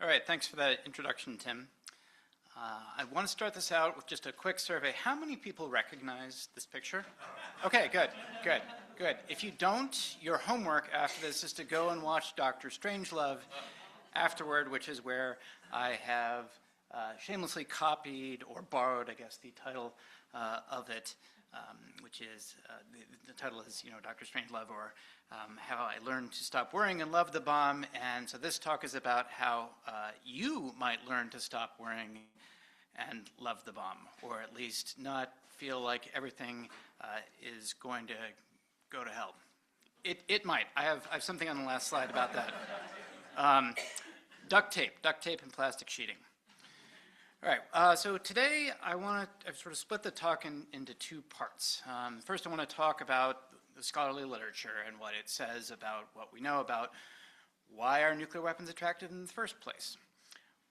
All right, thanks for that introduction, Tim. I want to start this out with just a quick survey. How many people recognize this picture? Okay, good. If you don't, your homework after this is to go and watch Dr. Strangelove afterward, which is where I have shamelessly copied or borrowed, I guess, the title of it, which is, the title is, Dr. Strangelove, or How I Learned to Stop Worrying and Love the Bomb. And so this talk is about how you might learn to stop worrying and love the bomb, or at least not feel like everything is going to go to hell. It might. I have something on the last slide about that. Duct tape and plastic sheeting. All right, so today I've sort of split the talk into two parts. First I want to talk about the scholarly literature and what it says about what we know about why are nuclear weapons attractive in the first place.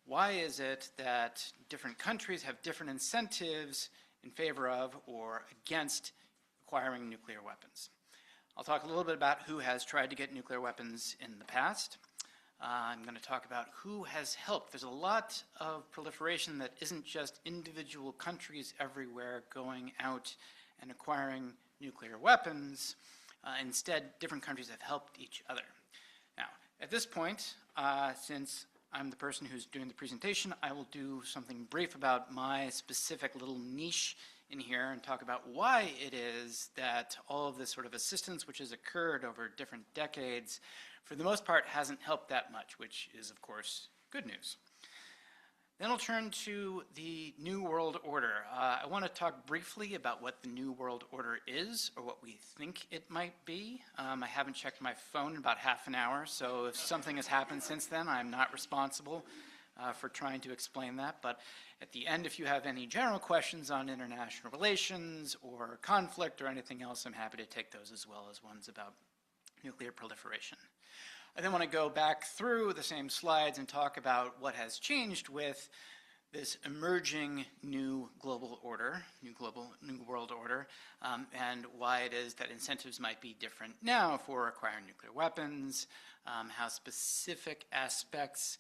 Why is it that different countries have different incentives in favor of or against acquiring nuclear weapons? I'll talk a little bit about who has tried to get nuclear weapons in the past. I'm going to talk about who has helped. There's a lot of proliferation that isn't just individual countries everywhere going out and acquiring nuclear weapons. Instead, different countries have helped each other. Now, at this point, since I'm the person who's doing the presentation, I will do something brief about my specific little niche in here and talk about why it is that all of this sort of assistance which has occurred over different decades, for the most part, hasn't helped that much, which is, of course, good news. Then I'll turn to the New World Order. I want to talk briefly about what the New World Order is, or what we think it might be. I haven't checked my phone in about half an hour, so if something has happened since then, I'm not responsible for trying to explain that. But at the end, if you have any general questions on international relations or conflict or anything else, I'm happy to take those as well as ones about nuclear proliferation. I then want to go back through the same slides and talk about what has changed with this emerging new global order, new world order, and why it is that incentives might be different now for acquiring nuclear weapons, how specific aspects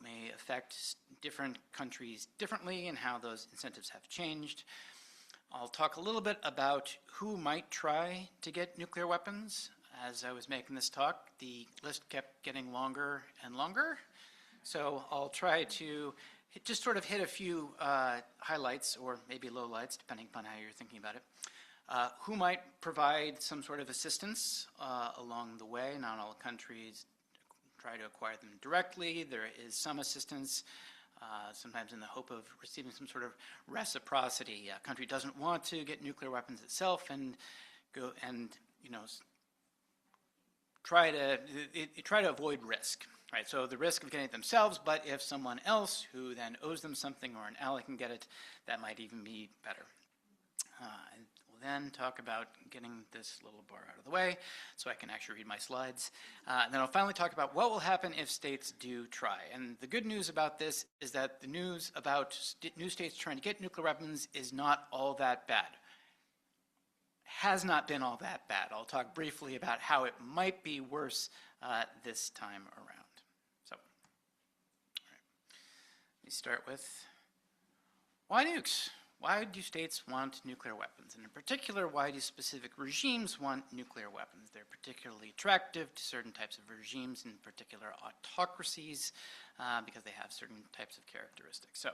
may affect different countries differently, and how those incentives have changed. I'll talk a little bit about who might try to get nuclear weapons. As I was making this talk, the list kept getting longer and longer. So I'll try to just sort of hit a few highlights, or maybe lowlights, depending upon how you're thinking about it. Who might provide some sort of assistance along the way? Not all countries try to acquire them directly. There is some assistance, sometimes in the hope of receiving some sort of reciprocity. A country doesn't want to get nuclear weapons itself and try to avoid risk, right? So the risk of getting it themselves, but if someone else who then owes them something or an ally can get it, that might even be better. And we'll then talk about getting this little bar out of the way so I can actually read my slides. And then I'll finally talk about what will happen if states do try. And the good news about this is that the news about new states trying to get nuclear weapons is not all that bad. Has not been all that bad. I'll talk briefly about how it might be worse this time around. So, all right. Let me start with why nukes? Why do states want nuclear weapons? And in particular, why do specific regimes want nuclear weapons? They're particularly attractive to certain types of regimes, in particular autocracies, because they have certain types of characteristics. So,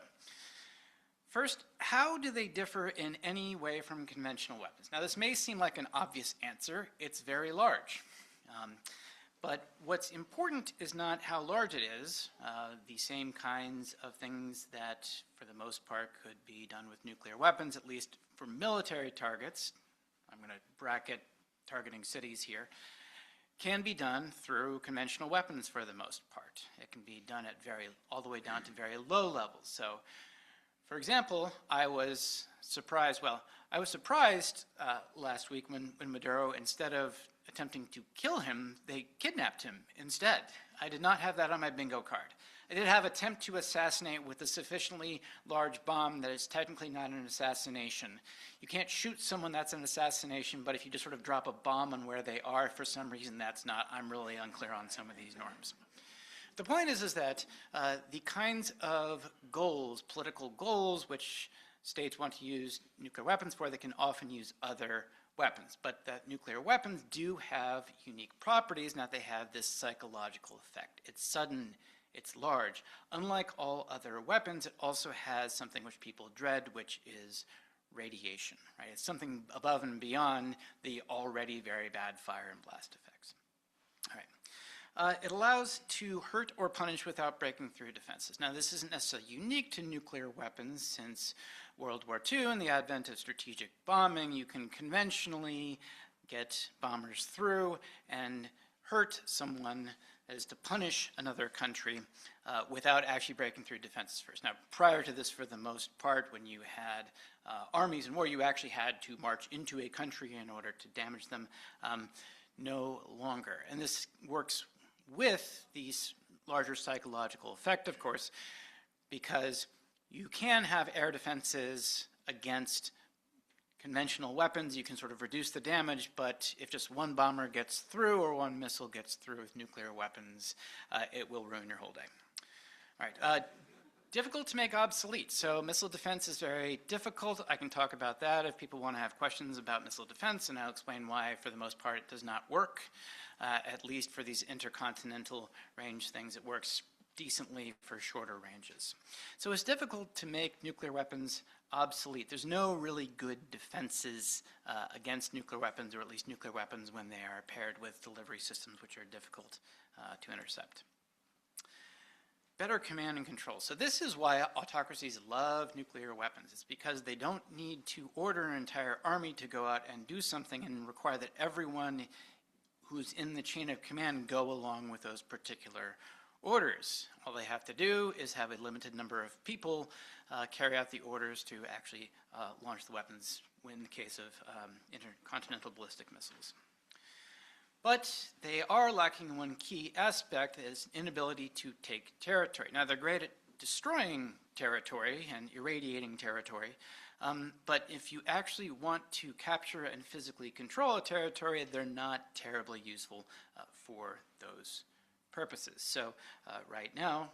first, how do they differ in any way from conventional weapons? Now, this may seem like an obvious answer. It's very large. But what's important is not how large it is. The same kinds of things that, for the most part, could be done with nuclear weapons, at least for military targets, I'm going to bracket targeting cities here, can be done through conventional weapons for the most part. It can be done at all the way down to very low levels. So, for example, I was surprised last week when Maduro, instead of attempting to kill him, they kidnapped him instead. I did not have that on my bingo card. I did have attempt to assassinate with a sufficiently large bomb that is technically not an assassination. You can't shoot someone, that's an assassination, but if you just sort of drop a bomb on where they are, for some reason that's not. I'm really unclear on some of these norms. the point is that the kinds of goals, political goals, which states want to use nuclear weapons for, they can often use other weapons. But that nuclear weapons do have unique properties, now they have this psychological effect. It's sudden, it's large. Unlike all other weapons, it also has something which people dread, which is radiation, right? It's something above and beyond the already very bad fire and blast effects. All right. It allows to hurt or punish without breaking through defenses. Now, this isn't necessarily unique to nuclear weapons. Since World War II and the advent of strategic bombing, you can conventionally get bombers through and hurt someone, that is to punish another country, without actually breaking through defenses first. Now, prior to this, for the most part, when you had armies in war, you actually had to march into a country in order to damage them. No longer. And this works with these larger psychological effect, of course, because you can have air defenses against conventional weapons. You can sort of reduce the damage, but if just one bomber gets through or one missile gets through with nuclear weapons, it will ruin your whole day. All right. Difficult to make obsolete. So missile defense is very difficult. I can talk about that if people want to have questions about missile defense, and I'll explain why, for the most part, it does not work. At least for these intercontinental range things, it works decently for shorter ranges. So it's difficult to make nuclear weapons obsolete. There's no really good defenses against nuclear weapons, or at least nuclear weapons when they are paired with delivery systems which are difficult to intercept. Better command and control. So this is why autocracies love nuclear weapons. It's because they don't need to order an entire army to go out and do something and require that everyone who's in the chain of command go along with those particular orders. All they have to do is have a limited number of people carry out the orders to actually launch the weapons in the case of intercontinental ballistic missiles. But they are lacking one key aspect, is inability to take territory. Now, they're great at destroying territory and irradiating territory, but if you actually want to capture and physically control a territory, they're not terribly useful for those purposes. So right now,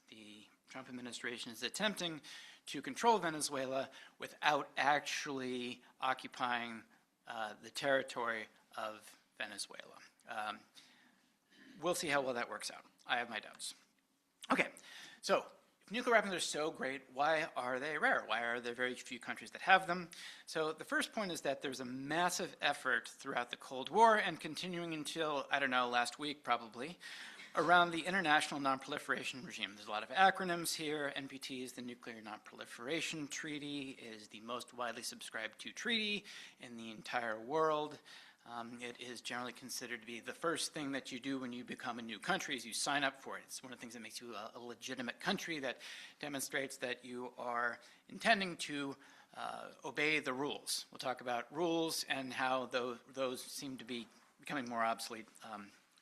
the Trump administration is attempting to control Venezuela without actually occupying the territory of Venezuela. We'll see how well that works out. I have my doubts. Okay, so if nuclear weapons are so great, why are they rare? Why are there very few countries that have them? So the first point is that there's a massive effort throughout the Cold War and continuing until, I don't know, last week probably, around the International Non-Proliferation Regime. There's a lot of acronyms here. NPT is the Nuclear Non-Proliferation Treaty, is the most widely subscribed to treaty in the entire world. It is generally considered to be the first thing that you do when you become a new country is you sign up for it. It's one of the things that makes you a legitimate country, that demonstrates that you are intending to obey the rules. We'll talk about rules and how those seem to be becoming more obsolete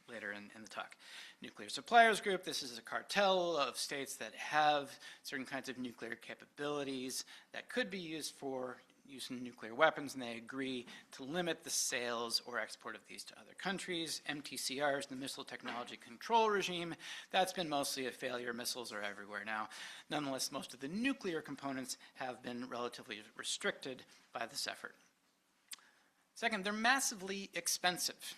later in the talk. Nuclear Suppliers Group, this is a cartel of states that have certain kinds of nuclear capabilities that could be used for using nuclear weapons, and they agree to limit the sales or export of these to other countries. MTCR is the Missile Technology Control Regime. That's been mostly a failure. Missiles are everywhere now. Nonetheless, most of the nuclear components have been relatively restricted by this effort. Second, they're massively expensive.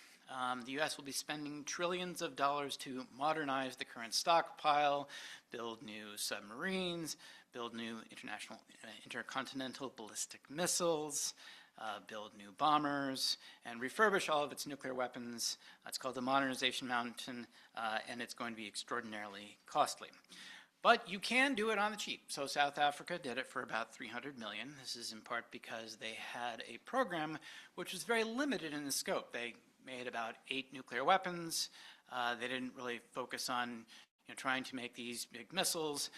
The U.S. will be spending trillions of dollars to modernize the current stockpile, build new submarines, build new intercontinental ballistic missiles, build new bombers, and refurbish all of its nuclear weapons. It's called the Modernization Mountain, and it's going to be extraordinarily costly. But you can do it on the cheap. So South Africa did it for about $300 million. This is in part because they had a program which was very limited in the scope. They made about 8 nuclear weapons. They didn't really focus on trying to make these big missiles.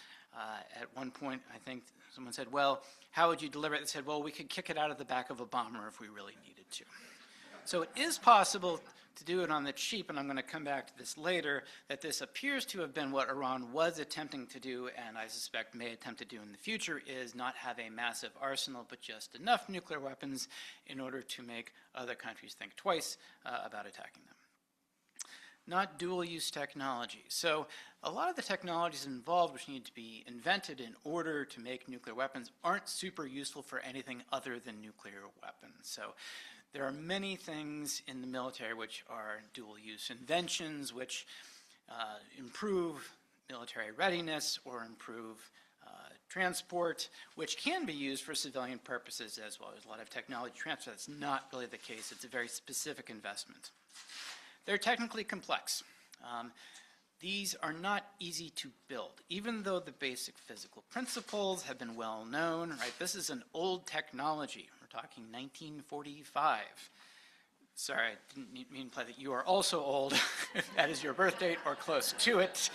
At one point, I think someone said, well, how would you deliver it? They said, well, we could kick it out of the back of a bomber if we really needed to. So it is possible to do it on the cheap, and I'm going to come back to this later, that this appears to have been what Iran was attempting to do, and I suspect may attempt to do in the future, is not have a massive arsenal, but just enough nuclear weapons in order to make other countries think twice about attacking them. not dual-use technology. So a lot of the technologies involved which need to be invented in order to make nuclear weapons aren't super useful for anything other than nuclear weapons. So there are many things in the military which are dual-use inventions, which improve military readiness or improve transport, which can be used for civilian purposes as well. There's a lot of technology transfer. That's not really the case. It's a very specific investment. They're technically complex. These are not easy to build, even though the basic physical principles have been well known, right? This is an old technology. We're talking 1945. Sorry, I didn't mean to imply that you are also old, if that is your birth date or close to it.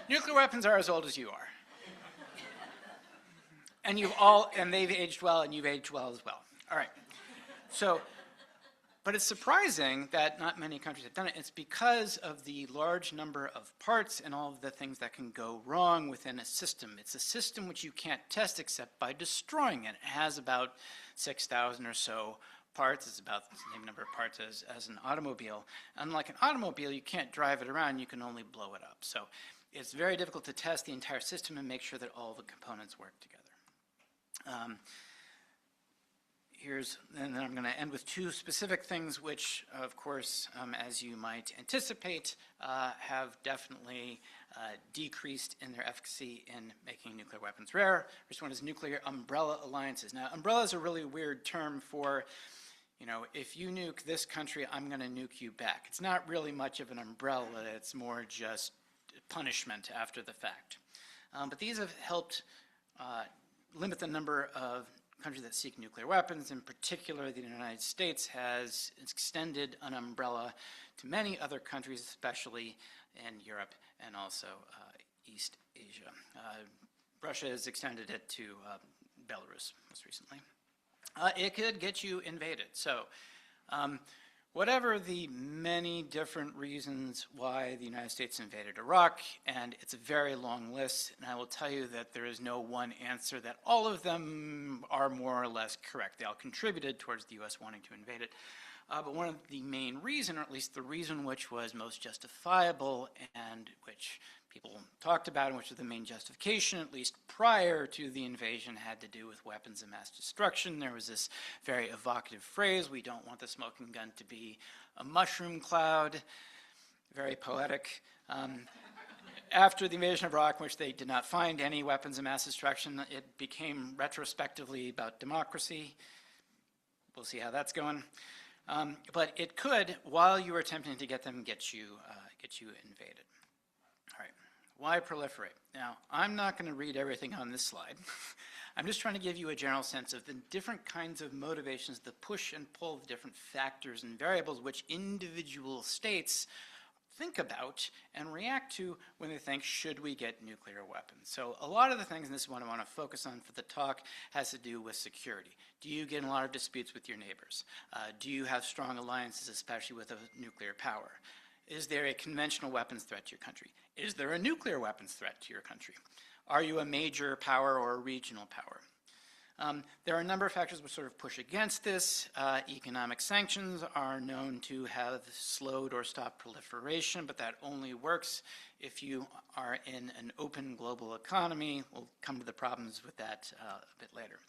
Nuclear weapons are as old as you are. And they've aged well, and you've aged well as well. All right. So, but it's surprising that not many countries have done it. It's because of the large number of parts and all of the things that can go wrong within a system. It's a system which you can't test except by destroying it. It has about 6,000 or so parts. It's about the same number of parts as an automobile. Unlike an automobile, you can't drive it around. You can only blow it up. So it's very difficult to test the entire system and make sure that all the components work together. And then I'm going to end with two specific things which, of course, as you might anticipate, have definitely decreased in their efficacy in making nuclear weapons rare. First one is nuclear umbrella alliances. Now, umbrella is a really weird term for, if you nuke this country, I'm going to nuke you back. It's not really much of an umbrella. It's more just punishment after the fact. But these have helped limit the number of countries that seek nuclear weapons. In particular, the United States has extended an umbrella to many other countries, especially in Europe and also East Asia. Russia has extended it to Belarus most recently. It could get you invaded. So whatever the many different reasons why the United States invaded Iraq, and it's a very long list, and I will tell you that there is no one answer, that all of them are more or less correct. They all contributed towards the U.S. wanting to invade it. But one of the main reasons, or at least the reason which was most justifiable and which people talked about and which was the main justification, at least prior to the invasion, had to do with weapons of mass destruction. There was this very evocative phrase, "We don't want the smoking gun to be a mushroom cloud." Very poetic. After the invasion of Iraq, in which they did not find any weapons of mass destruction, it became retrospectively about democracy. We'll see how that's going. But it could, while you were attempting to get them, get you invaded. All right, why proliferate? Now, I'm not going to read everything on this slide. I'm just trying to give you a general sense of the different kinds of motivations, the push and pull of different factors and variables which individual states think about and react to when they think, should we get nuclear weapons? So a lot of the things, and this is what I want to focus on for the talk, has to do with security. Do you get in a lot of disputes with your neighbors? Do you have strong alliances, especially with a nuclear power? Is there a conventional weapons threat to your country? Is there a nuclear weapons threat to your country? Are you a major power or a regional power? There are a number of factors which sort of push against this. Economic sanctions are known to have slowed or stopped proliferation, but that only works if you are in an open global economy. We'll come to the problems with that a bit later.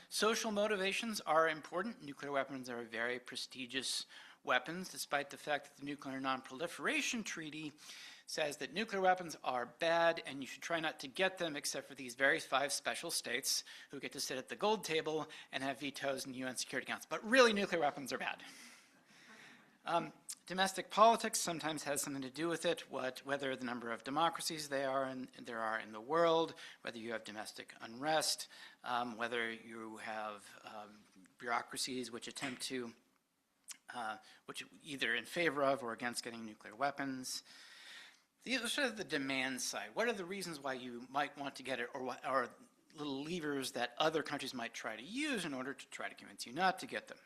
Social motivations are important. Nuclear weapons are very prestigious weapons, despite the fact that the Nuclear Non-Proliferation Treaty says that nuclear weapons are bad and you should try not to get them except for these very 5 special states who get to sit at the gold table and have vetoes in UN Security Council. But really, nuclear weapons are bad. Domestic politics sometimes has something to do with it, whether the number of democracies there are in the world, whether you have domestic unrest, whether you have bureaucracies which attempt to, which either in favor of or against getting nuclear weapons. These are sort of the demand side. What are the reasons why you might want to get it, or what are little levers that other countries might try to use in order to try to convince you not to get them?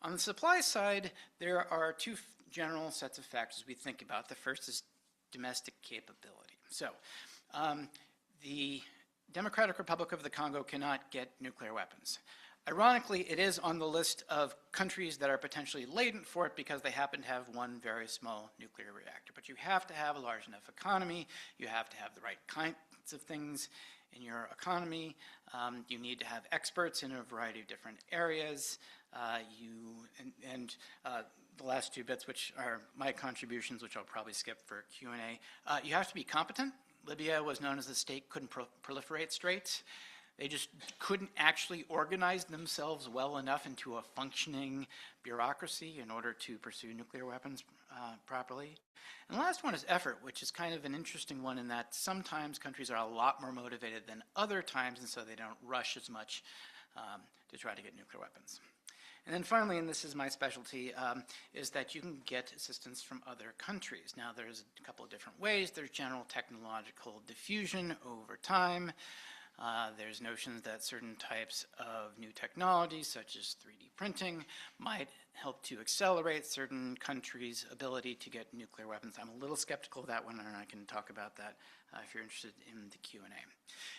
On the supply side, there are 2 general sets of factors we think about. The first is domestic capability. So the Democratic Republic of the Congo cannot get nuclear weapons. Ironically, it is on the list of countries that are potentially latent for it because they happen to have one very small nuclear reactor. But you have to have a large enough economy. You have to have the right kinds of things in your economy. You need to have experts in a variety of different areas. The last two bits, which are my contributions, which I'll probably skip for Q&A. You have to be competent. Libya was known as the state couldn't proliferate straight. They just couldn't actually organize themselves well enough into a functioning bureaucracy in order to pursue nuclear weapons properly. And the last one is effort, which is kind of an interesting one in that sometimes countries are a lot more motivated than other times, and so they don't rush as much to try to get nuclear weapons. And then finally, and this is my specialty, is that you can get assistance from other countries. Now, there's a couple of different ways. There's general technological diffusion over time. There's notions that certain types of new technologies, such as 3D printing, might help to accelerate certain countries' ability to get nuclear weapons. I'm a little skeptical of that one, and I can talk about that if you're interested in the Q&A. And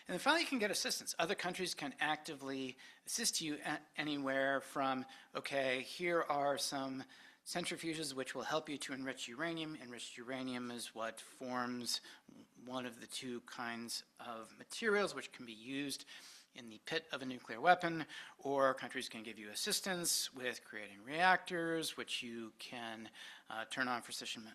then finally, you can get assistance. Other countries can actively assist you anywhere from, okay, here are some centrifuges which will help you to enrich uranium. Enriched uranium is what forms one of the two kinds of materials which can be used in the pit of a nuclear weapon, or countries can give you assistance with creating reactors, which you can turn on for sufficient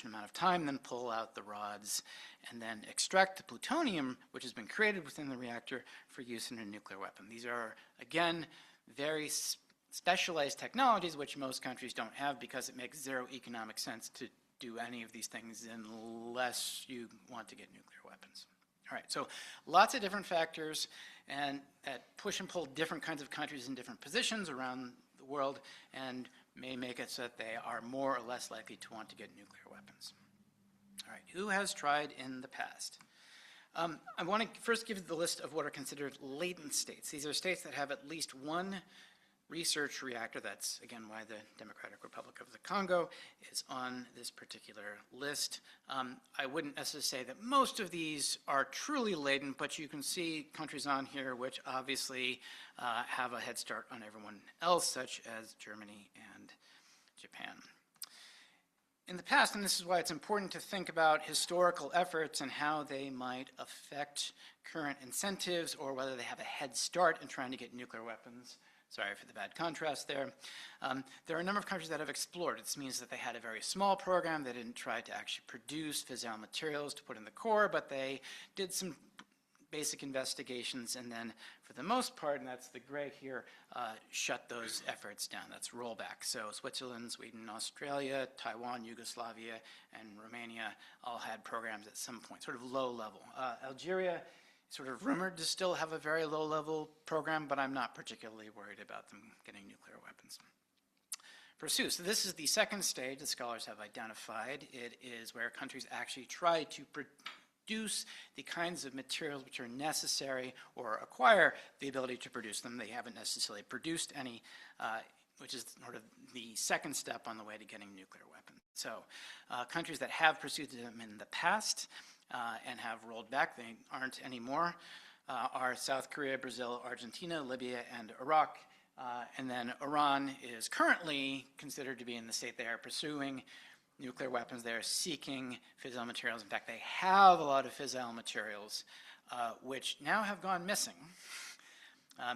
amount of time, then pull out the rods, and then extract the plutonium, which has been created within the reactor for use in a nuclear weapon. These are, again, very specialized technologies which most countries don't have because it makes zero economic sense to do any of these things unless you want to get nuclear weapons. All right, so lots of different factors and that push and pull different kinds of countries in different positions around the world and may make it so that they are more or less likely to want to get nuclear weapons. All right, who has tried in the past? I want to first give the list of what are considered latent states. These are states that have at least one research reactor. That's, again, why the Democratic Republic of the Congo is on this particular list. I wouldn't necessarily say that most of these are truly latent, but you can see countries on here which obviously have a head start on everyone else, such as Germany and Japan. In the past, and this is why it's important to think about historical efforts and how they might affect current incentives or whether they have a head start in trying to get nuclear weapons. Sorry for the bad contrast there. There are a number of countries that have explored. This means that they had a very small program. They didn't try to actually produce fissile materials to put in the core, but they did some basic investigations and then, for the most part, and that's the gray here, shut those efforts down. That's rollback. So Switzerland, Sweden, Australia, Taiwan, Yugoslavia, and Romania all had programs at some point, sort of low level. Algeria, sort of rumored to still have a very low-level program, but I'm not particularly worried about them getting nuclear weapons. Pursue. So this is the second stage that scholars have identified. It is where countries actually try to produce the kinds of materials which are necessary or acquire the ability to produce them. They haven't necessarily produced any, which is sort of the second step on the way to getting nuclear weapons. So countries that have pursued them in the past and have rolled back, they aren't anymore, are South Korea, Brazil, Argentina, Libya, and Iraq. And then Iran is currently considered to be in the state they are pursuing nuclear weapons. They are seeking fissile materials. In fact, they have a lot of fissile materials, which now have gone missing.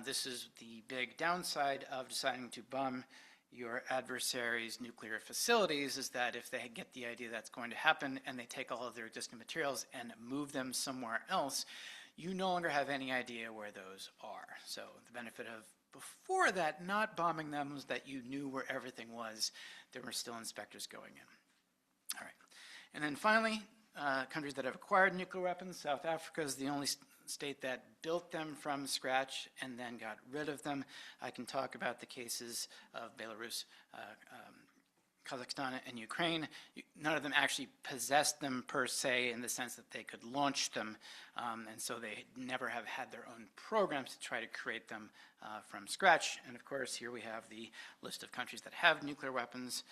This is the big downside of deciding to bomb your adversary's nuclear facilities, is that if they get the idea that's going to happen and they take all of their existing materials and move them somewhere else, you no longer have any idea where those are. So the benefit of before that not bombing them was that you knew where everything was. There were still inspectors going in. All right. And then finally, countries that have acquired nuclear weapons. South Africa is the only state that built them from scratch and then got rid of them. I can talk about the cases of Belarus, Kazakhstan, and Ukraine. None of them actually possessed them per se in the sense that they could launch them, and so they never have had their own programs to try to create them from scratch. And of course, here we have the list of countries that have nuclear weapons.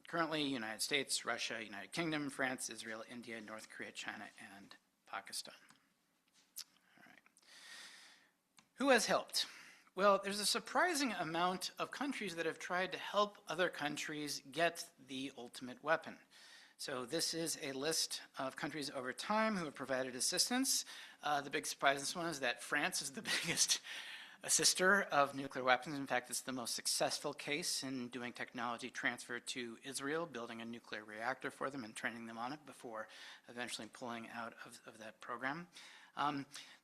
Currently, United States, Russia, United Kingdom, France, Israel, India, North Korea, China, and Pakistan. All right. Who has helped? Well, there's a surprising amount of countries that have tried to help other countries get the ultimate weapon. So this is a list of countries over time who have provided assistance. The big surprise in this one is that France is the biggest assister of nuclear weapons. In fact, it's the most successful case in doing technology transfer to Israel, building a nuclear reactor for them and training them on it before eventually pulling out of that program.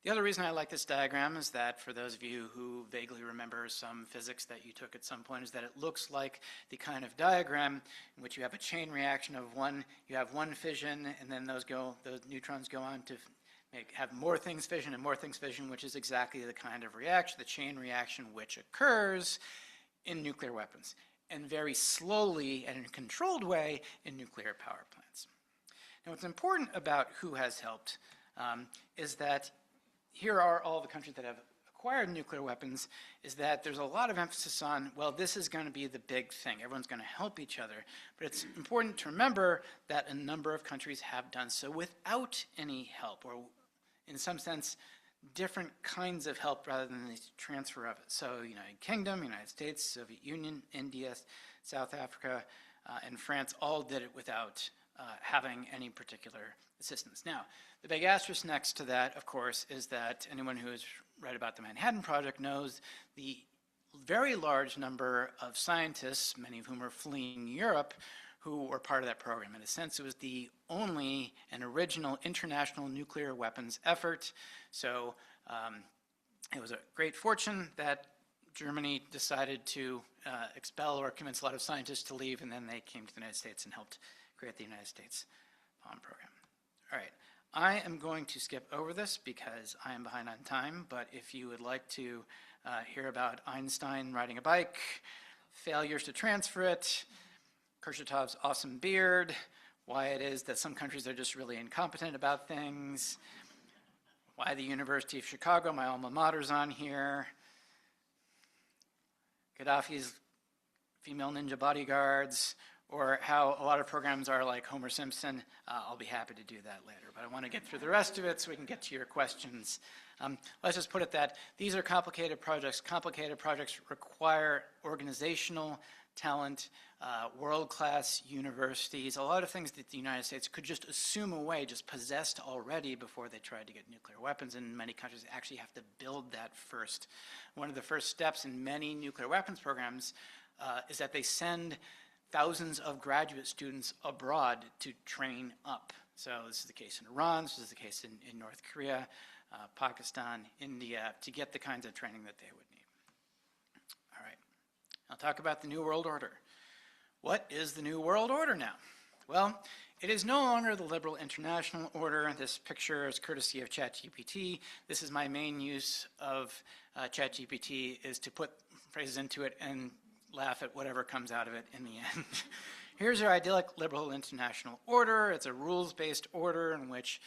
The other reason I like this diagram is that for those of you who vaguely remember some physics that you took at some point, is that it looks like the kind of diagram in which you have a chain reaction of you have one fission, and then those neutrons go on to have more things fission and more things fission, which is exactly the kind of reaction, the chain reaction which occurs in nuclear weapons, and very slowly and in a controlled way in nuclear power plants. Now, what's important about who has helped is that here are all the countries that have acquired nuclear weapons, is that there's a lot of emphasis on, well, this is going to be the big thing. Everyone's going to help each other. But it's important to remember that a number of countries have done so without any help, or in some sense, different kinds of help rather than the transfer of it. So United Kingdom, United States, Soviet Union, India, South Africa, and France all did it without having any particular assistance. Now, the big asterisk next to that, of course, is that anyone who has read about the Manhattan Project knows the very large number of scientists, many of whom are fleeing Europe, who were part of that program. In a sense, it was the only and original international nuclear weapons effort. So it was a great fortune that Germany decided to expel or convince a lot of scientists to leave, and then they came to the United States and helped create the United States bomb program. All right, I am going to skip over this because I am behind on time, but if you would like to hear about Einstein riding a bike, failures to transfer it, Kurchatov's awesome beard, why it is that some countries are just really incompetent about things, why the University of Chicago, my alma mater, is on here, Gaddafi's female ninja bodyguards, or how a lot of programs are like Homer Simpson. I'll be happy to do that later, but I want to get through the rest of it so we can get to your questions. Let's just put it that these are complicated projects. Complicated projects require organizational talent, world-class universities, a lot of things that the United States could just assume away, just possessed already before they tried to get nuclear weapons. And many countries actually have to build that first. One of the first steps in many nuclear weapons programs is that they send thousands of graduate students abroad to train up. So this is the case in Iran, this is the case in North Korea, Pakistan, India, to get the kinds of training that they would need. All right, I'll talk about the New World Order. What is the New World Order now? Well, it is no longer the liberal international order. This picture is courtesy of ChatGPT. This is my main use of ChatGPT, is to put phrases into it and laugh at whatever comes out of it in the end. Here's our idyllic liberal international order. It's a rules-based order in which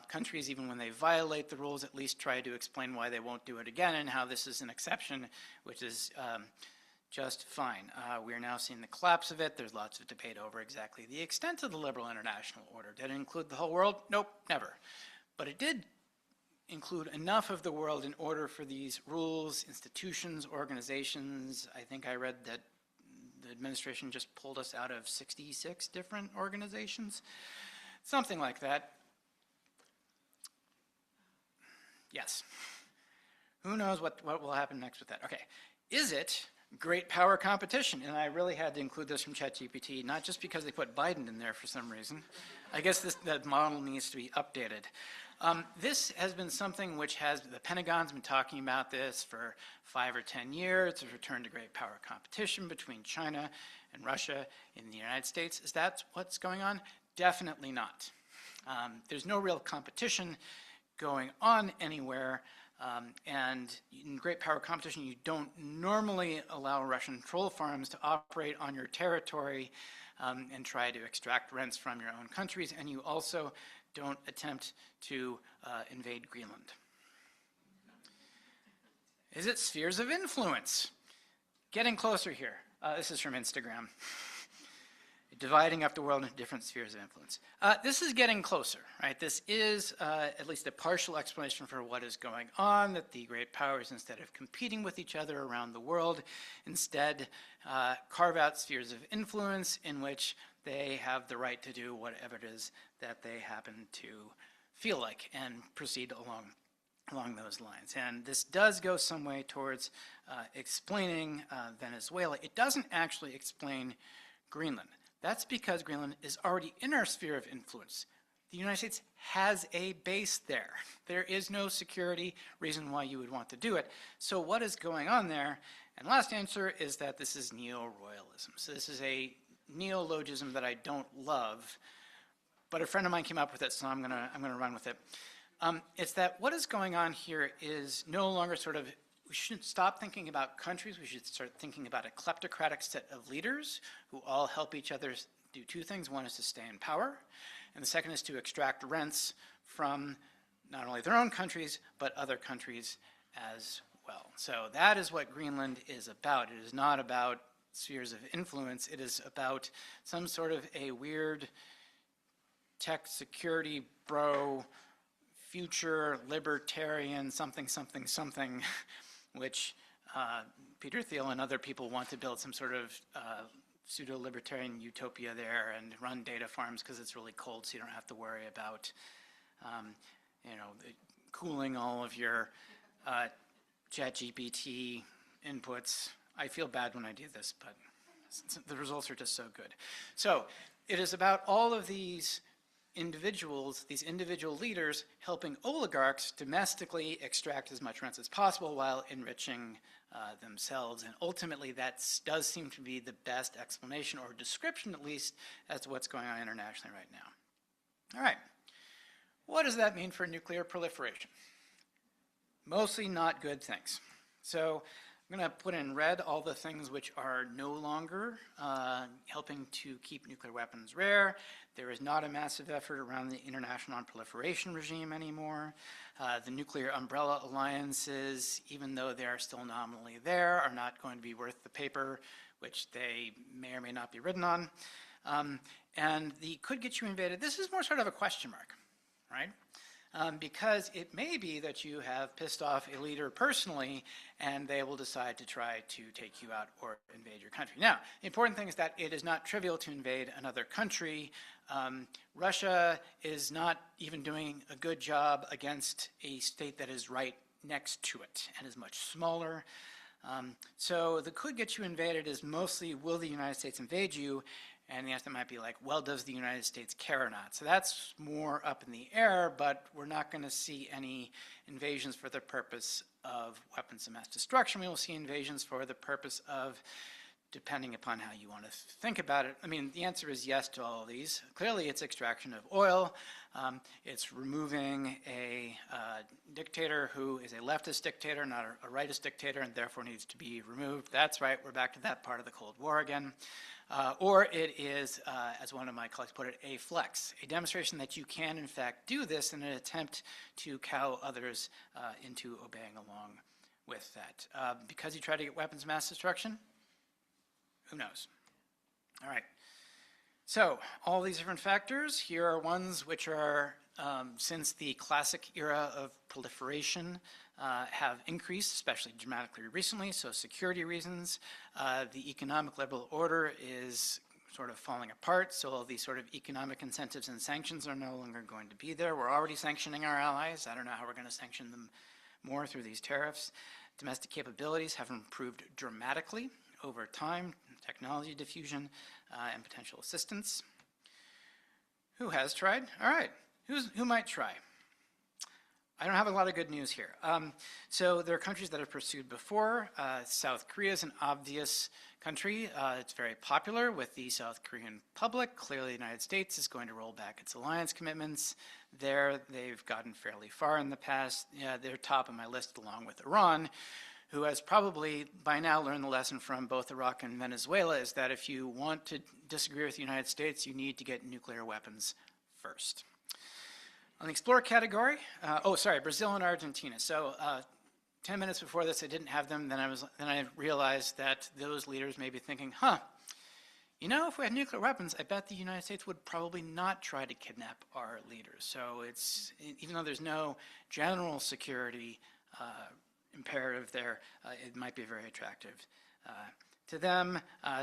countries, even when they violate the rules, at least try to explain why they won't do it again and how this is an exception, which is just fine. We are now seeing the collapse of it. There's lots of debate over exactly the extent of the liberal international order. Did it include the whole world? Nope, never. But it did include enough of the world in order for these rules, institutions, organizations. I think I read that the administration just pulled us out of 66 different organizations, something like that. Yes. Who knows what will happen next with that? Okay. Is it great power competition? And I really had to include this from ChatGPT, not just because they put Biden in there for some reason. I guess that model needs to be updated. This has been something which the Pentagon's been talking about this for 5 or 10 years. It's a return to great power competition between China and Russia in the United States. Is that what's going on? Definitely not. There's no real competition going on anywhere. And in great power competition, you don't normally allow Russian troll farms to operate on your territory and try to extract rents from your own countries. And you also don't attempt to invade Greenland. Is it spheres of influence? Getting closer here. This is from Instagram. dividing up the world into different spheres of influence. This is getting closer, right? This is at least a partial explanation for what is going on, that the great powers, instead of competing with each other around the world, instead carve out spheres of influence in which they have the right to do whatever it is that they happen to feel like and proceed along those lines. And this does go some way towards explaining Venezuela. It doesn't actually explain Greenland. That's because Greenland is already in our sphere of influence. The United States has a base there. There is no security reason why you would want to do it. So what is going on there? And last answer is that this is neo-royalism. So this is a neologism that I don't love, but a friend of mine came up with it, so I'm gonna run with it. It's that what is going on here is no longer sort of, we should stop thinking about countries, we should start thinking about a kleptocratic set of leaders who all help each other do two things. One is to stay in power, and the second is to extract rents from not only their own countries, but other countries as well. So that is what Greenland is about. It is not about spheres of influence. It is about some sort of a weird tech security bro, future libertarian something, which Peter Thiel and other people want to build some sort of pseudo-libertarian utopia there and run data farms because it's really cold, so you don't have to worry about, cooling all of your ChatGPT inputs. I feel bad when I do this, but the results are just so good. So it is about all of these individuals, these individual leaders, helping oligarchs domestically extract as much rents as possible while enriching themselves. And ultimately, that does seem to be the best explanation, or description at least, as to what's going on internationally right now. All right. What does that mean for nuclear proliferation? Mostly not good things. So I'm going to put in red all the things which are no longer helping to keep nuclear weapons rare. There is not a massive effort around the international non-proliferation regime anymore. The nuclear umbrella alliances, even though they are still nominally there, are not going to be worth the paper which they may or may not be written on. And the could get you invaded, this is more sort of a question mark, right? Because it may be that you have pissed off a leader personally and they will decide to try to take you out or invade your country. Now, the important thing is that it is not trivial to invade another country. Russia is not even doing a good job against a state that is right next to it and is much smaller. So the could get you invaded is mostly, will the United States invade you? And the answer might be like, well, does the United States care or not? So that's more up in the air, but we're not going to see any invasions for the purpose of weapons of mass destruction. We will see invasions for the purpose of, depending upon how you want to think about it. I mean, the answer is yes to all of these. Clearly, it's extraction of oil. It's removing a dictator who is a leftist dictator, not a rightist dictator, and therefore needs to be removed. That's right. We're back to that part of the Cold War again. Or it is, as one of my colleagues put it, a flex, a demonstration that you can, in fact, do this in an attempt to cow others into obeying along with that. Because you try to get weapons of mass destruction? Who knows? All right. So all these different factors, here are ones which are, since the classic era of proliferation, have increased, especially dramatically recently. So security reasons, the economic liberal order is sort of falling apart. So all these sort of economic incentives and sanctions are no longer going to be there. We're already sanctioning our allies. I don't know how we're going to sanction them more through these tariffs. Domestic capabilities have improved dramatically over time, technology diffusion and potential assistance. Who has tried? All right, who might try? I don't have a lot of good news here. So there are countries that have pursued before. South Korea is an obvious country. It's very popular with the South Korean public. Clearly, the United States is going to roll back its alliance commitments. There, they've gotten fairly far in the past. Yeah, they're top of my list along with Iran, who has probably by now learned the lesson from both Iraq and Venezuela, is that if you want to disagree with the United States, you need to get nuclear weapons first. On the explore category, Brazil and Argentina. So 10 minutes before this, I didn't have them. Then I realized that those leaders may be thinking, you know, if we had nuclear weapons, I bet the United States would probably not try to kidnap our leaders. So it's, even though there's no general security imperative there, it might be very attractive to them.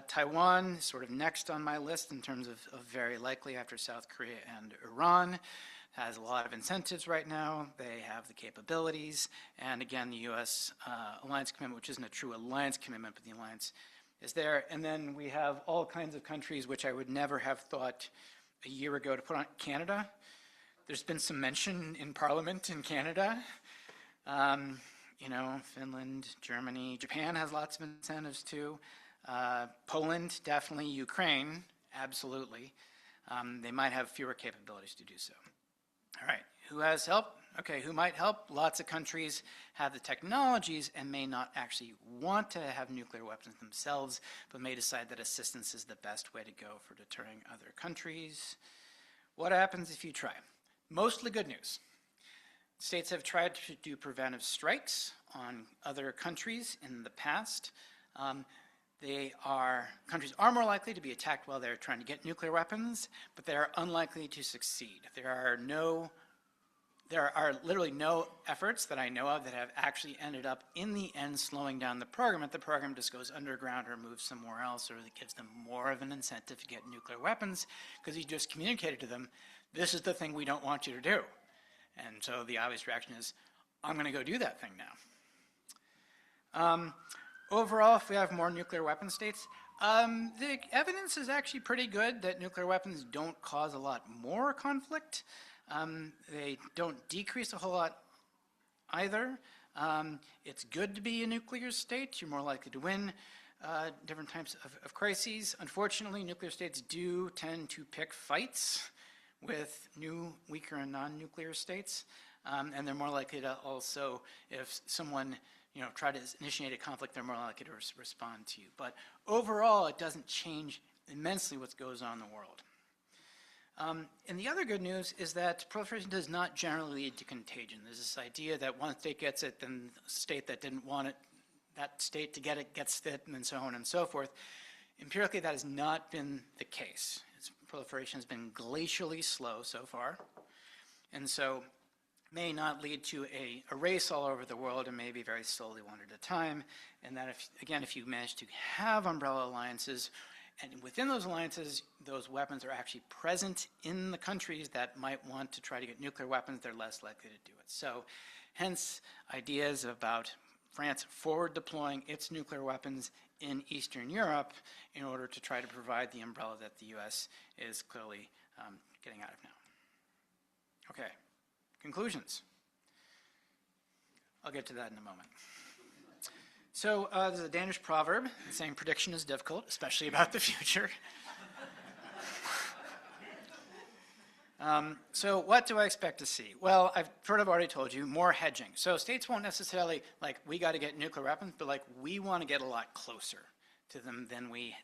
Taiwan is sort of next on my list in terms of very likely after South Korea and Iran. Has a lot of incentives right now. They have the capabilities. And again, the U.S. alliance commitment, which isn't a true alliance commitment, but the alliance is there. And then we have all kinds of countries which I would never have thought a year ago to put on. Canada. There's been some mention in Parliament in Canada. You know, Finland, Germany, Japan has lots of incentives too. Poland, definitely. Ukraine, absolutely. They might have fewer capabilities to do so. All right, who has help? Okay, who might help? Lots of countries have the technologies and may not actually want to have nuclear weapons themselves, but may decide that assistance is the best way to go for deterring other countries. What happens if you try? Mostly good news. States have tried to do preventive strikes on other countries in the past. Countries are more likely to be attacked while they're trying to get nuclear weapons, but they are unlikely to succeed. There are literally no efforts that I know of that have actually ended up in the end slowing down the program. If the program just goes underground or moves somewhere else, or it gives them more of an incentive to get nuclear weapons, because you just communicated to them, this is the thing we don't want you to do. And so the obvious reaction is, I'm going to go do that thing now. Overall, if we have more nuclear weapon states, the evidence is actually pretty good that nuclear weapons don't cause a lot more conflict. They don't decrease a whole lot either. It's good to be a nuclear state. You're more likely to win different types of crises. Unfortunately, nuclear states do tend to pick fights with new, weaker, and non-nuclear states. And they're more likely to also, if someone try to initiate a conflict, they're more likely to respond to you. But overall, it doesn't change immensely what goes on in the world. And the other good news is that proliferation does not generally lead to contagion. There's this idea that one state gets it, then the state that didn't want it, that state to get it gets it, and then so on and so forth. Empirically, that has not been the case. Proliferation has been glacially slow so far, and so may not lead to a race all over the world, and maybe very slowly one at a time. And that, if you manage to have umbrella alliances, and within those alliances, those weapons are actually present in the countries that might want to try to get nuclear weapons, they're less likely to do it. So hence ideas about France forward deploying its nuclear weapons in Eastern Europe in order to try to provide the umbrella that the US is clearly getting out of now. Okay, conclusions. I'll get to that in a moment. So there's a Danish proverb saying prediction is difficult, especially about the future. So what do I expect to see? Well, I've sort of already told you, more hedging. So states won't necessarily, we got to get nuclear weapons, but we want to get a lot closer to them than we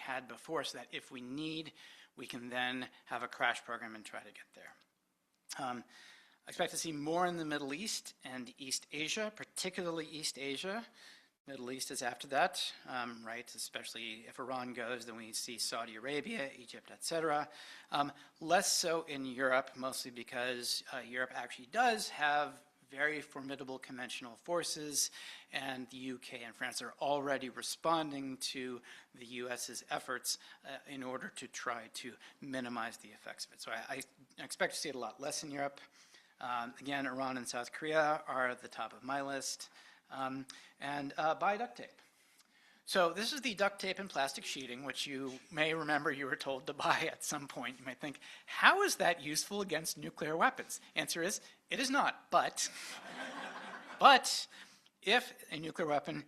had before, so that if we need, we can then have a crash program and try to get there. I expect to see more in the Middle East and East Asia, particularly East Asia. Middle East is after that, right? Especially if Iran goes, then we see Saudi Arabia, Egypt, etc. Less so in Europe, mostly because Europe actually does have very formidable conventional forces, and the UK and France are already responding to the US's efforts in order to try to minimize the effects of it. So I expect to see it a lot less in Europe. Again, Iran and South Korea are at the top of my list. And buy duct tape. So this is the duct tape and plastic sheeting, which you may remember you were told to buy at some point. You might think, how is that useful against nuclear weapons? Answer is, it is not. But if a nuclear weapon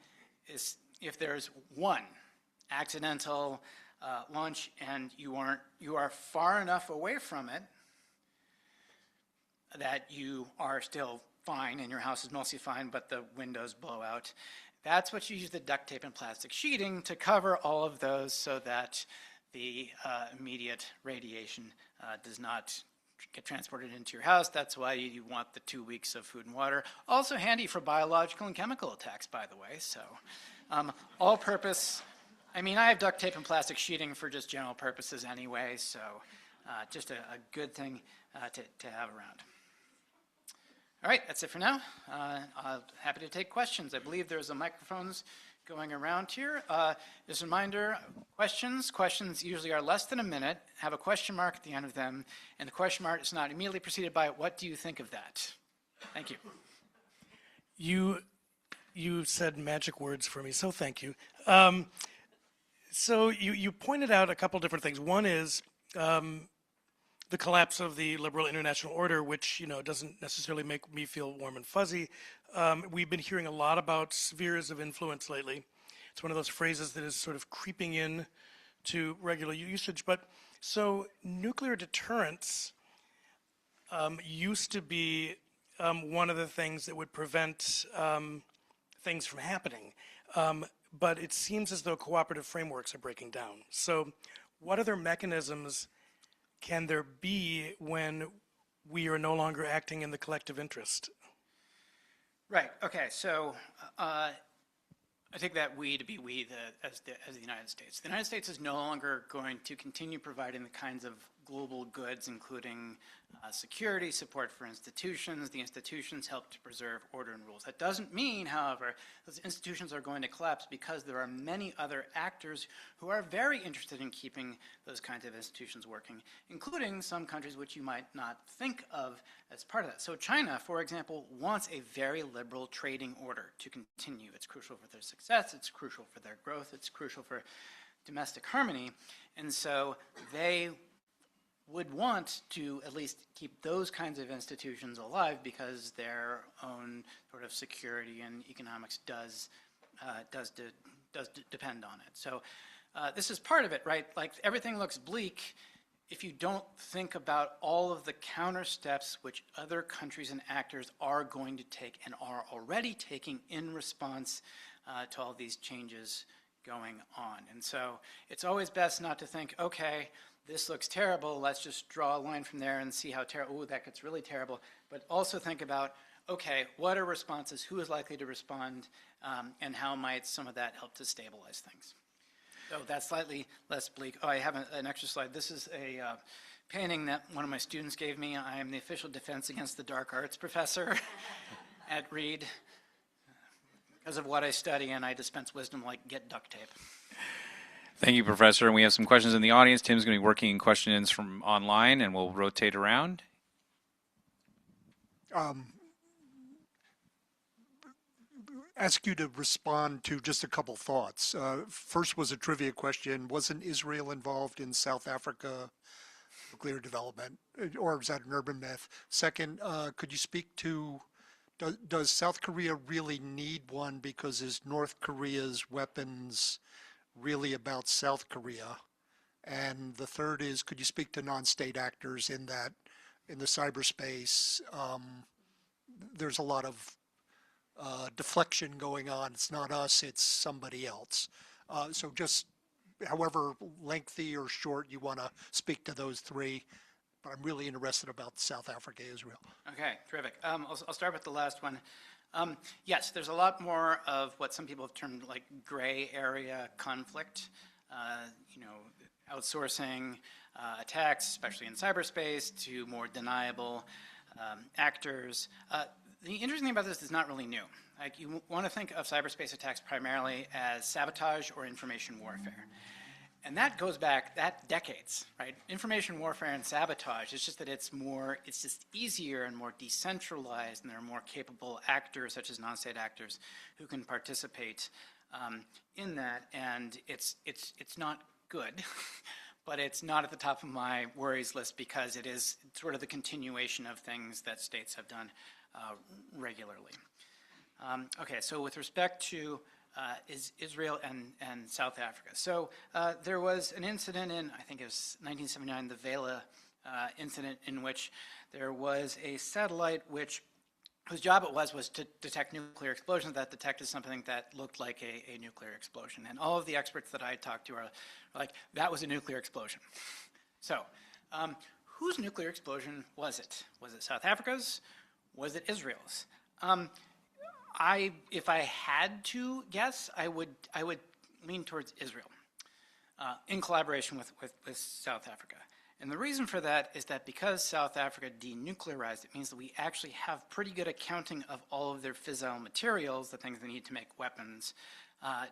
is, if there's one accidental launch and you are far enough away from it that you are still fine and your house is mostly fine, but the windows blow out, that's what you use the duct tape and plastic sheeting to cover all of those so that the immediate radiation does not get transported into your house. That's why you want the 2 weeks of food and water. Also handy for biological and chemical attacks, by the way. So all-purpose I mean, I have duct tape and plastic sheeting for just general purposes anyway, so just a good thing to have around. All right, that's it for now. I'm happy to take questions. I believe there's a microphones going around here. Just a reminder, questions usually are less than a minute, have a question mark at the end of them, and the question mark is not immediately preceded by, what do you think of that? Thank you. You said magic words for me, so thank you. So you pointed out a couple different things. One is the collapse of the liberal international order, which doesn't necessarily make me feel warm and fuzzy. We've been hearing a lot about spheres of influence lately. It's one of those phrases that is sort of creeping in to regular usage. But so nuclear deterrence used to be one of the things that would prevent things from happening. But it seems as though cooperative frameworks are breaking down. So what other mechanisms can there be when we are no longer acting in the collective interest? Right, okay, so I take that we to be we as the United States. The United States is no longer going to continue providing the kinds of global goods, including security, support for institutions. The institutions help to preserve order and rules. That doesn't mean, however, those institutions are going to collapse, because there are many other actors who are very interested in keeping those kinds of institutions working, including some countries which you might not think of as part of that. So China, for example, wants a very liberal trading order to continue. It's crucial for their success, it's crucial for their growth, it's crucial for domestic harmony, and so they would want to at least keep those kinds of institutions alive, because their own sort of security and economics does depend on it. So this is part of it, right? Like, everything looks bleak if you don't think about all of the counter steps which other countries and actors are going to take and are already taking in response to all these changes going on. And so it's always best not to think, okay, this looks terrible, let's just draw a line from there and see how terrible, ooh, that gets really terrible. But also think about, okay, what are responses, who is likely to respond, and how might some of that help to stabilize things? So that's slightly less bleak. Oh, I have an extra slide. This is a painting that one of my students gave me. I am the official Defense Against the Dark Arts professor at Reed. Because of what I study, and I dispense wisdom like get duct tape. Thank you, Professor. And we have some questions in the audience. Tim's going to be working questions from online, and we'll rotate around. Ask you to respond to just a couple thoughts. First was a trivia question. Wasn't Israel involved in South Africa nuclear development, or is that an urban myth? Second, could you speak to, does South Korea really need one, because is North Korea's weapons really about South Korea? And the third is, could you speak to non-state actors in that, in the cyberspace? There's a lot of deflection going on. It's not us, it's somebody else. So just however lengthy or short you want to speak to those three, but I'm really interested about South Africa, Israel. Okay, terrific. I'll start with the last one. Yes, there's a lot more of what some people have termed like gray area conflict, outsourcing attacks, especially in cyberspace, to more deniable actors. The interesting thing about this is not really new. Like, you want to think of cyberspace attacks primarily as sabotage or information warfare. And that goes back decades, right? Information warfare and sabotage, it's just that it's just easier and more decentralized, and there are more capable actors, such as non-state actors, who can participate in that. And it's not good, but it's not at the top of my worries list, because it is sort of the continuation of things that states have done regularly. Okay, so with respect to is Israel and South Africa. So there was an incident in, I think it was 1979, the Vela incident, in which there was a satellite whose job it was to detect nuclear explosions, that detected something that looked like a nuclear explosion. And all of the experts that I talked to are like, that was a nuclear explosion. So whose nuclear explosion was it? Was it South Africa's? Was it Israel's? If I had to guess, I would lean towards Israel. in collaboration with South Africa. And the reason for that is that because South Africa denuclearized, it means that we actually have pretty good accounting of all of their fissile materials, the things they need to make weapons,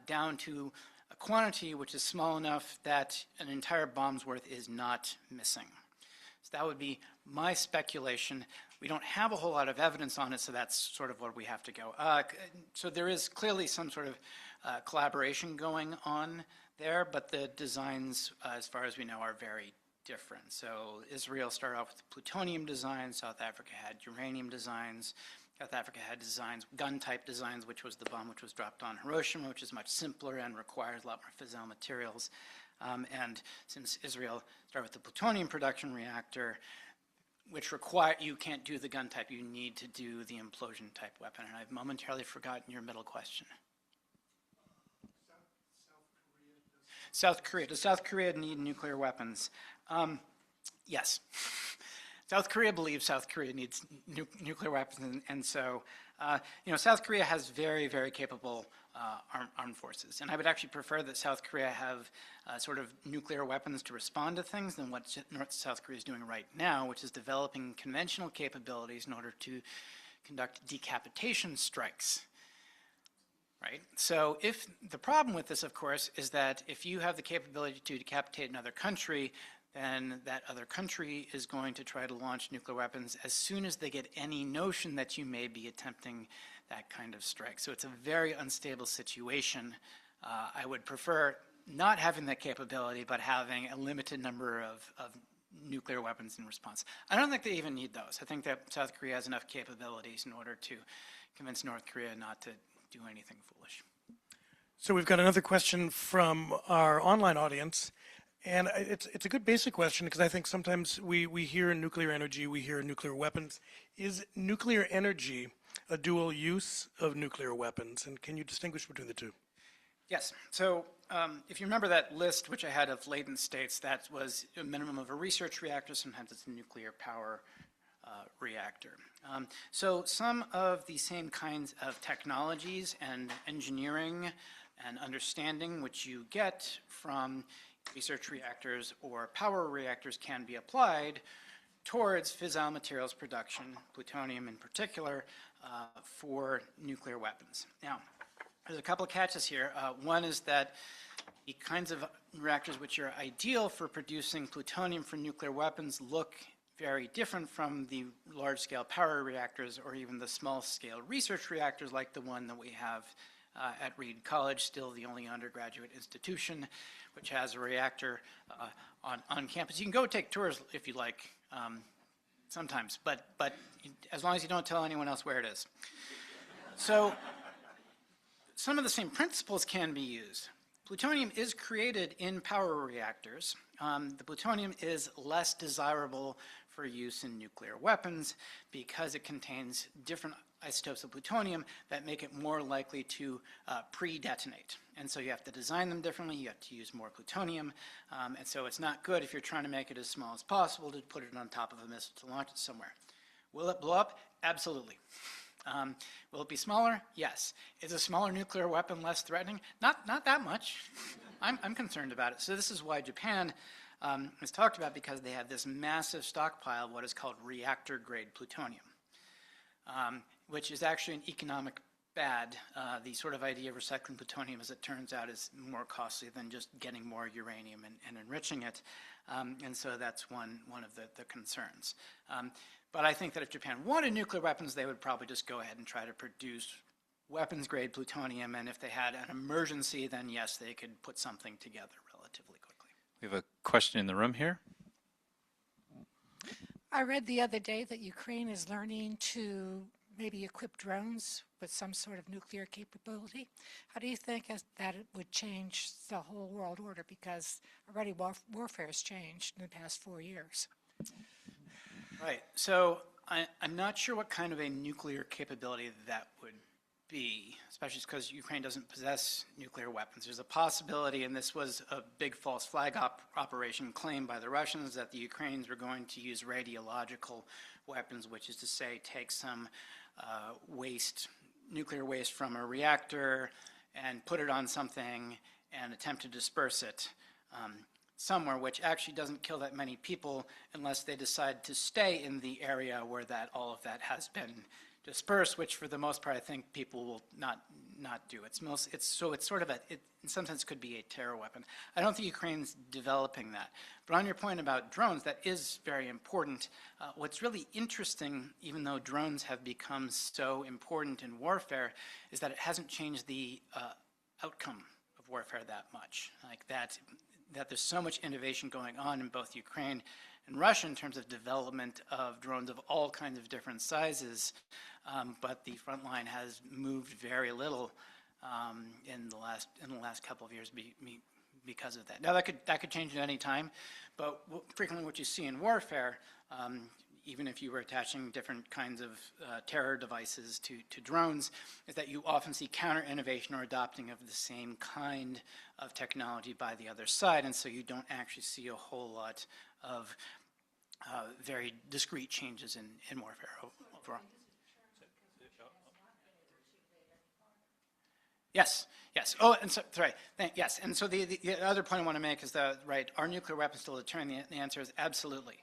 down to a quantity which is small enough that an entire bomb's worth is not missing. So that would be my speculation. We don't have a whole lot of evidence on it, so that's sort of where we have to go. So there is clearly some sort of collaboration going on there, but the designs, as far as we know, are very different. So Israel started off with plutonium designs, South Africa had uranium designs, South Africa had designs, gun-type designs, which was the bomb which was dropped on Hiroshima, which is much simpler and requires a lot more fissile materials. And since Israel started with the plutonium production reactor, which you can't do the gun type, you need to do the implosion type weapon. And I've momentarily forgotten your middle question. South Korea. Does South Korea need nuclear weapons? Yes. South Korea believes South Korea needs nuclear weapons, and so, South Korea has very, very capable armed forces. And I would actually prefer that South Korea have sort of nuclear weapons to respond to things than what South Korea is doing right now, which is developing conventional capabilities in order to conduct decapitation strikes. Right? So if the problem with this, of course, is that if you have the capability to decapitate another country, then that other country is going to try to launch nuclear weapons as soon as they get any notion that you may be attempting that kind of strike. So it's a very unstable situation. I would prefer not having that capability, but having a limited number of nuclear weapons in response. I don't think they even need those. I think that South Korea has enough capabilities in order to convince North Korea not to do anything foolish. So we've got another question from our online audience. And it's a good basic question because I think sometimes we hear nuclear energy, we hear nuclear weapons. Is nuclear energy a dual use of nuclear weapons? And can you distinguish between the two? Yes. So if you remember that list which I had of latent states, that was a minimum of a research reactor. Sometimes it's a nuclear power reactor. So some of the same kinds of technologies and engineering and understanding which you get from research reactors or power reactors can be applied towards fissile materials production, plutonium in particular, for nuclear weapons. Now, there's a couple of catches here. One is that the kinds of reactors which are ideal for producing plutonium for nuclear weapons look very different from the large-scale power reactors or even the small-scale research reactors like the one that we have at Reed College, still the only undergraduate institution which has a reactor on campus. You can go take tours if you like sometimes, but as long as you don't tell anyone else where it is. So some of the same principles can be used. Plutonium is created in power reactors. The plutonium is less desirable for use in nuclear weapons because it contains different isotopes of plutonium that make it more likely to pre-detonate. And so you have to design them differently, you have to use more plutonium, and so it's not good if you're trying to make it as small as possible to put it on top of a missile to launch it somewhere. Will it blow up? Absolutely. Will it be smaller? Yes. Is a smaller nuclear weapon less threatening? Not that much. I'm concerned about it. So this is why Japan is talked about, because they have this massive stockpile of what is called reactor-grade plutonium, which is actually an economic bad. The sort of idea of recycling plutonium, as it turns out, is more costly than just getting more uranium and enriching it. And so that's one of the concerns. But I think that if Japan wanted nuclear weapons, they would probably just go ahead and try to produce weapons-grade plutonium, and if they had an emergency, then yes, they could put something together relatively quickly. We have a question in the room here. I read the other day that Ukraine is learning to maybe equip drones with some sort of nuclear capability. How do you think that it would change the whole world order? Because already warfare has changed in the past 4 years. Right. So I'm not sure what kind of a nuclear capability that would be, especially because Ukraine doesn't possess nuclear weapons. There's a possibility, and this was a big false flag operation claimed by the Russians, that the Ukrainians were going to use radiological weapons, which is to say take some nuclear waste from a reactor and put it on something and attempt to disperse it somewhere, which actually doesn't kill that many people unless they decide to stay in the area where all of that has been dispersed, which for the most part I think people will not do. It's sort of it in some sense could be a terror weapon. I don't think Ukraine's developing that. But on your point about drones, that is very important. What's really interesting, even though drones have become so important in warfare, is that it hasn't changed the outcome of warfare that much. Like that there's so much innovation going on in both Ukraine and Russia in terms of development of drones of all kinds of different sizes, but the front line has moved very little in the last couple of years because of that. Now that could change at any time, but frequently what you see in warfare, even if you were attaching different kinds of terror devices to drones, is that you often see counter-innovation or adopting of the same kind of technology by the other side, and so you don't actually see a whole lot of very discrete changes in warfare overall. Yes. Oh, and so, sorry. Yes, and so the other point I want to make is that, right, are nuclear weapons still a deterrent? The answer is absolutely.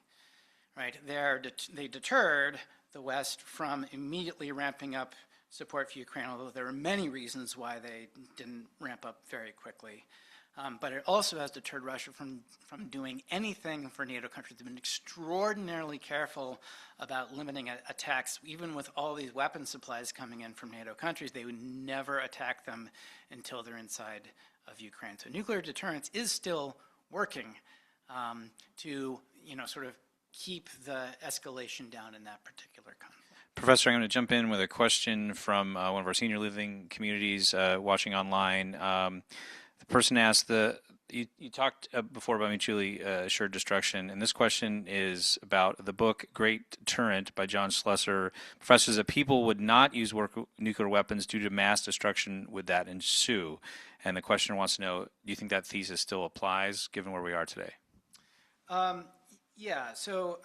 Right, they deterred the West from immediately ramping up support for Ukraine, although there are many reasons why they didn't ramp up very quickly. But it also has deterred Russia from doing anything for NATO countries. They've been extraordinarily careful about limiting attacks. Even with all these weapon supplies coming in from NATO countries, they would never attack them until they're inside of Ukraine. So nuclear deterrence is still working to, sort of keep the escalation down in that particular conflict. Professor, I'm going to jump in with a question from one of our senior living communities watching online. The person asked, you talked before about mutually assured destruction, and this question is about the book Great Deterrent by John Schlesser. Professor, that people would not use nuclear weapons due to mass destruction, would that ensue? And the questioner wants to know, do you think that thesis still applies given where we are today? Yeah, so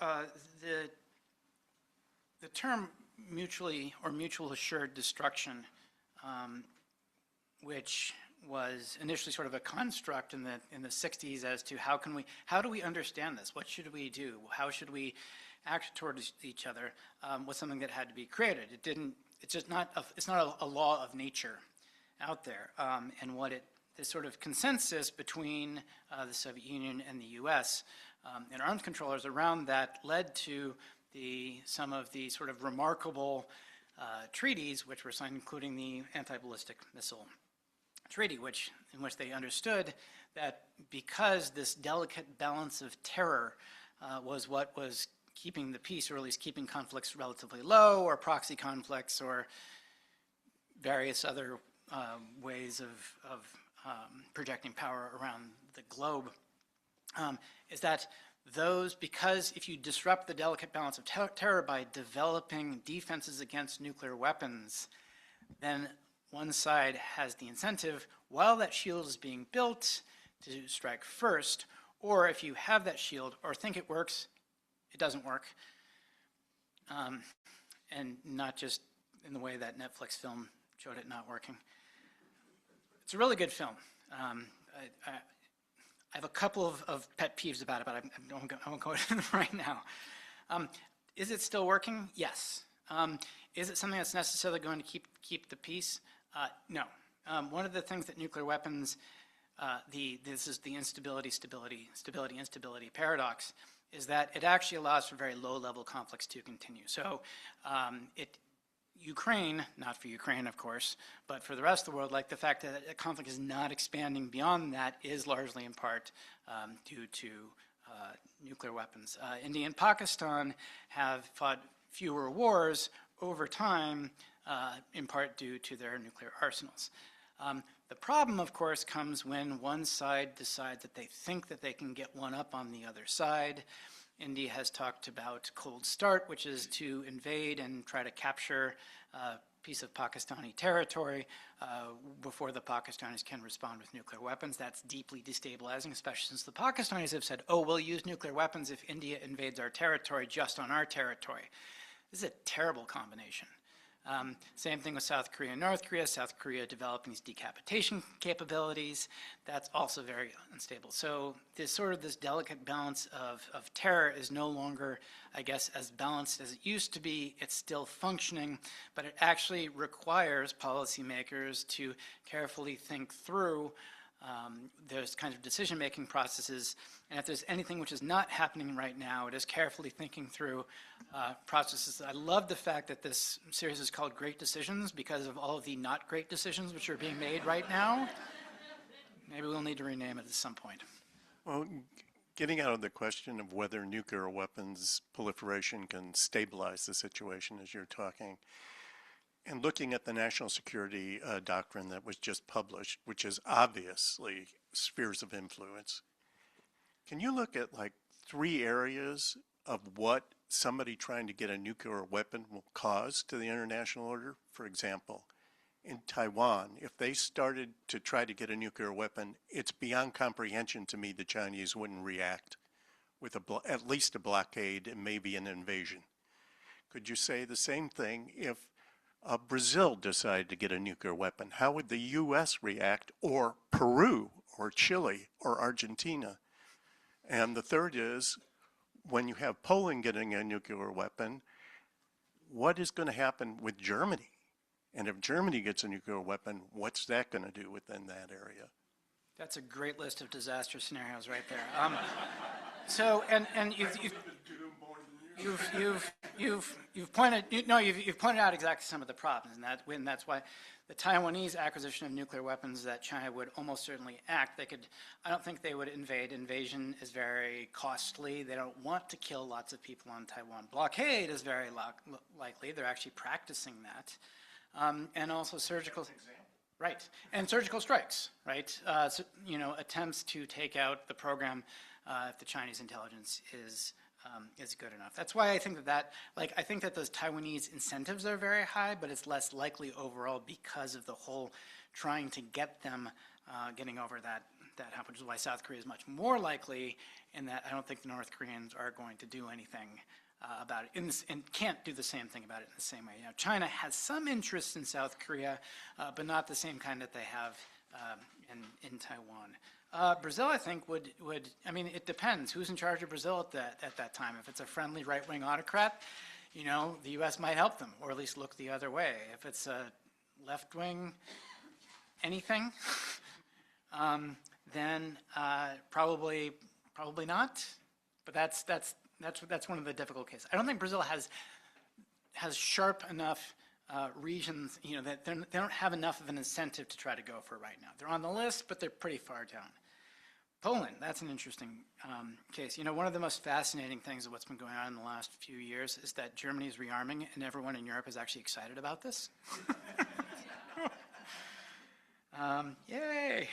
the term mutual assured destruction, which was initially sort of a construct in the 60s as to how do we understand this? What should we do? How should we act towards each other? Was something that had to be created. It's not a law of nature out there. And this sort of consensus between the Soviet Union and the U.S. And arms controllers around that led to some of the sort of remarkable treaties which were signed, including the anti-ballistic missile treaty, in which they understood that because this delicate balance of terror was what was keeping the peace, or at least keeping conflicts relatively low, or proxy conflicts, or various other ways of projecting power around the globe, is that because if you disrupt the delicate balance of terror by developing defenses against nuclear weapons, then one side has the incentive, while that shield is being built, to strike first, or if you have that shield or think it works, it doesn't work. And not just in the way that Netflix film showed it not working. It's a really good film. I have a couple of pet peeves about it, but I won't go into them right now. Is it still working? Yes. Is it something that's necessarily going to keep the peace? No. One of the things that nuclear weapons, this is the instability paradox, is that it actually allows for very low-level conflicts to continue. So Ukraine, not for Ukraine, of course, but for the rest of the world, like the fact that a conflict is not expanding beyond that is largely in part due to nuclear weapons. India and Pakistan have fought fewer wars over time, in part due to their nuclear arsenals. The problem, of course, comes when one side decides that they think that they can get one up on the other side. India has talked about cold start, which is to invade and try to capture a piece of Pakistani territory before the Pakistanis can respond with nuclear weapons. That's deeply destabilizing, especially since the Pakistanis have said, oh, we'll use nuclear weapons if India invades our territory just on our territory. This is a terrible combination. Same thing with South Korea and North Korea. South Korea developing these decapitation capabilities. That's also very unstable. So this sort of this delicate balance of terror is no longer, I guess, as balanced as it used to be. It's still functioning, but it actually requires policymakers to carefully think through those kinds of decision-making processes. And if there's anything which is not happening right now, it is carefully thinking through processes. I love the fact that this series is called Great Decisions because of all of the not great decisions which are being made right now. Maybe we'll need to rename it at some point. Well, getting out of the question of whether nuclear weapons proliferation can stabilize the situation as you're talking, and looking at the national security doctrine that was just published, which is obviously spheres of influence, can you look at like 3 areas of what somebody trying to get a nuclear weapon will cause to the international order? For example, in Taiwan, if they started to try to get a nuclear weapon, it's beyond comprehension to me the Chinese wouldn't react with at least a blockade and maybe an invasion. Could you say the same thing if Brazil decided to get a nuclear weapon? How would the U.S. react, or Peru, or Chile, or Argentina? And the third is, when you have Poland getting a nuclear weapon, what is going to happen with Germany? And if Germany gets a nuclear weapon, what's that going to do within that area? That's a great list of disaster scenarios right there. So, and you've pointed out exactly some of the problems, and that's why the Taiwanese acquisition of nuclear weapons that China would almost certainly act. I don't think they would invade. Invasion is very costly. They don't want to kill lots of people on Taiwan. Blockade is very likely. They're actually practicing that, and also surgical. Right, and surgical strikes. Right, attempts to take out the program if the Chinese intelligence is good enough. That's why I think I think that those Taiwanese incentives are very high, but it's less likely overall because of the whole trying to get them getting over that hump, which is why South Korea is much more likely, in that I don't think the North Koreans are going to do anything about it, and can't do the same thing about it in the same way. China has some interest in South Korea, but not the same kind that they have in Taiwan. Brazil, I think, would it depends. Who's in charge of Brazil at that time? If it's a friendly right-wing autocrat, the U.S. might help them, or at least look the other way. If it's a left-wing anything, then probably not. But that's one of the difficult cases. I don't think Brazil has sharp enough regions, that they don't have enough of an incentive to try to go for it right now. They're on the list, but they're pretty far down. Poland, that's an interesting case. One of the most fascinating things of what's been going on in the last few years is that Germany is rearming, and everyone in Europe is actually excited about this. Yay!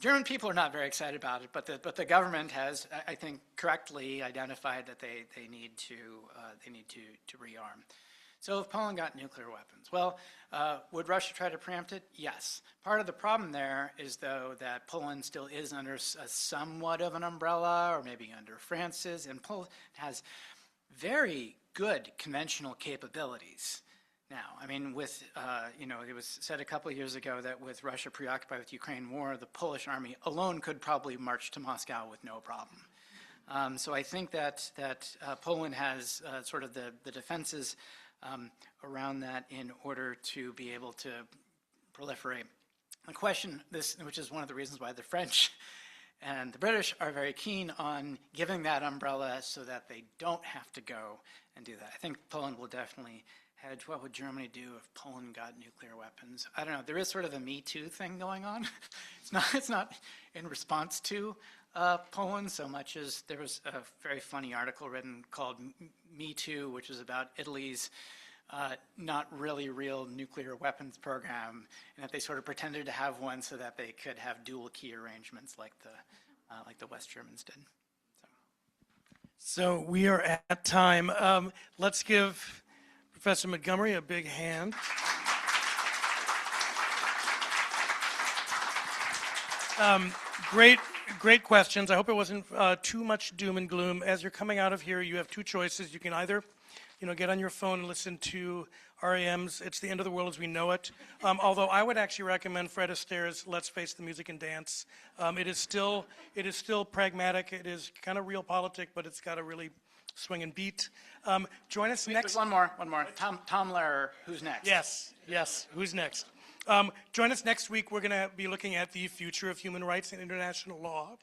German people are not very excited about it, but the government has, I think, correctly identified that they need to rearm. So if Poland got nuclear weapons, well, would Russia try to preempt it? Yes. Part of the problem there is, though, that Poland still is under a somewhat of an umbrella, or maybe under France's, and Poland has very good conventional capabilities. Now, it was said a couple of years ago that with Russia preoccupied with the Ukraine war, the Polish army alone could probably march to Moscow with no problem. So I think that Poland has sort of the defenses around that in order to be able to proliferate. The question, which is one of the reasons why the French and the British are very keen on giving that umbrella so that they don't have to go and do that. I think Poland will definitely hedge. What would Germany do if Poland got nuclear weapons? I don't know. There is sort of a Me Too thing going on. It's not in response to Poland so much as there was a very funny article written called Me Too, which is about Italy's not really real nuclear weapons program, and that they sort of pretended to have one so that they could have dual key arrangements like the West Germans did. So we are at time. Let's give Professor Montgomery a big hand. Great questions. I hope it wasn't too much doom and gloom. As you're coming out of here, you have two choices. You can either get on your phone and listen to REM's It's the End of the World as We Know It. Although I would actually recommend Fred Astaire's Let's Face the Music and Dance. It is still pragmatic. It is kind of realpolitik, but it's got a really swinging beat. Join us next. One more. Tom Lehrer, who's next? Yes. Who's next? Join us next week. We're going to be looking at the future of human rights and international law.